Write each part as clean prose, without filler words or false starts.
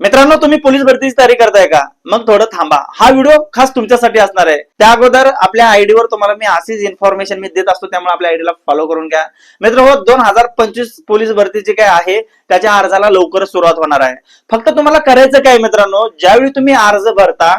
मित्रांनो, तुम्ही पोलीस भरतीची तयारी करताय का? मग थोडं थांबा, हा व्हिडिओ खास तुमच्यासाठी असणार आहे. त्या अगोदर आपल्या आयडीवर तुम्हाला मी अशीच इन्फॉर्मेशन मी देत असतो, त्यामुळे आपल्या आयडीला फॉलो करून घ्या. मित्रांनो, 2025 पोलीस भरती जी काय आहे त्याच्या अर्जाला लवकरच सुरुवात होणार आहे. फक्त तुम्हाला करायचं काय मित्रांनो, ज्यावेळी तुम्ही अर्ज भरता,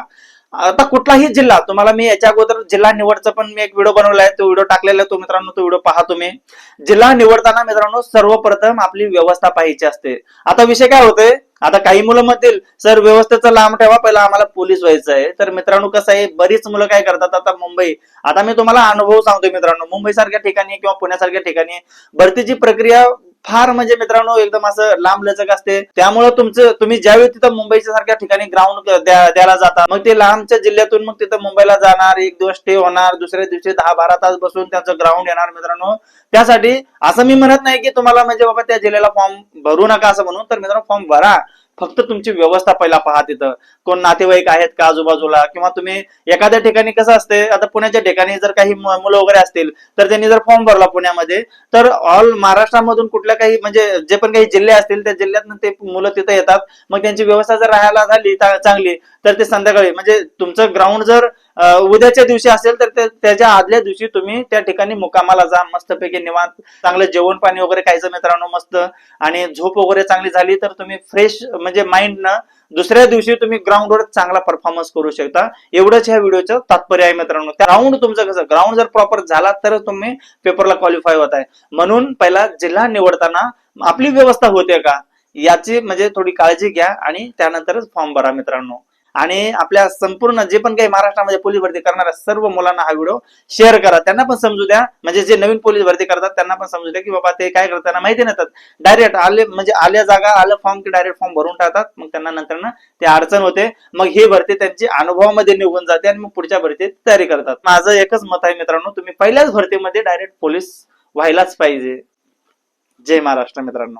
आता कुठलाही जिल्हा, तुम्हाला मी याच्या अगोदर जिल्हा निवडचा पण मी एक व्हिडिओ बनवलाय, तो व्हिडिओ टाकलेला आहे, तो मित्रांनो तो व्हिडिओ पहा तुम्ही. जिल्हा निवडताना मित्रांनो सर्वप्रथम आपली व्यवस्था पाहायची असते. आता विषय काय होतोय, आता काही मुलं म्हणतील सर व्यवस्थेचा लांब ठेवा, पहिला आम्हाला पोलीस व्हायचं आहे. तर मित्रांनो कसं आहे, बरीच मुलं काय करतात, आता मुंबई, आता मी तुम्हाला अनुभव सांगतोय मित्रांनो, मुंबई सारख्या ठिकाणी किंवा पुण्यासारख्या ठिकाणी भरतीची प्रक्रिया फार म्हणजे मित्रांनो एकदम असं लांब लचक असते. त्यामुळे तुम्ही ज्यावेळी तिथं मुंबईच्या सारख्या ठिकाणी ग्राउंड द्यायला जाता, मग ते लांबच्या जिल्ह्यातून मग तिथं मुंबईला जाणार, एक दिवस स्टे होणार, दुसऱ्या दिवशी 10-12 तास बसून त्यांचं ग्राउंड येणार मित्रांनो. त्यासाठी असं मी म्हणत नाही की तुम्हाला म्हणजे बाबा त्या जिल्ह्याला फॉर्म भरू नका असं म्हणून, तर मित्रांनो फॉर्म भरा, फक्त तुमची व्यवस्था पहिला पहा. तिथं कोण नातेवाईक आहेत का आजूबाजूला, किंवा तुम्ही एखाद्या ठिकाणी कसं असते, आता पुण्याच्या ठिकाणी जर काही मुलं वगैरे असतील तर त्यांनी जर फॉर्म भरला पुण्यामध्ये, तर ऑल महाराष्ट्रामधून कुठल्या काही म्हणजे जे पण काही जिल्हे असतील त्या जिल्ह्यात ते मुलं तिथे येतात. मग त्यांची व्यवस्था जर राहायला झाली चांगली, तर ते संध्याकाळी म्हणजे तुमचं ग्राउंड जर उद्याच्या दिवशी असेल तर त्याच्या आदल्या दिवशी तुम्ही त्या ठिकाणी मुक्कामाला जा, मस्तपैकी निवांत चांगलं जेवण पाणी वगैरे खायचं मित्रांनो मस्त, आणि झोप वगैरे चांगली झाली तर तुम्ही फ्रेश म्हणजे माइंड ना दुसऱ्या दिवशी तुम्ही ग्राउंडवर चांगला परफॉर्मन्स करू शकता. एवढंच ह्या व्हिडिओचं तात्पर्य आहे मित्रांनो. ग्राउंड तुमचं कसं, ग्राउंड जर प्रॉपर झाला तर तुम्ही पेपरला क्वालिफाय होत आहे. म्हणून पहिला जिल्हा निवडताना आपली व्यवस्था होते का याची म्हणजे थोडी काळजी घ्या आणि त्यानंतरच फॉर्म भरा मित्रांनो. आणि आपल्या संपूर्ण जे पण काही महाराष्ट्रामध्ये पोलीस भरती करणाऱ्या सर्व मुलांना हा व्हिडिओ शेअर करा, त्यांना पण समजू द्या, म्हणजे जे नवीन पोलीस भरती करतात त्यांना पण समजू द्या की बाबा ते काय करताना माहिती नसतात, डायरेक्ट आले म्हणजे आल्या जागा आलं फॉर्म की डायरेक्ट फॉर्म भरून टाकतात, मग त्यांना नंतर ना ते अडचण होते, मग ही भरती त्यांची अनुभवामध्ये निघून जाते आणि मग पुढच्या भरतीत तयारी करतात. माझं एकच मत आहे मित्रांनो, तुम्ही पहिल्याच भरतीमध्ये डायरेक्ट पोलीस व्हायलाच पाहिजे. जय महाराष्ट्र मित्रांनो.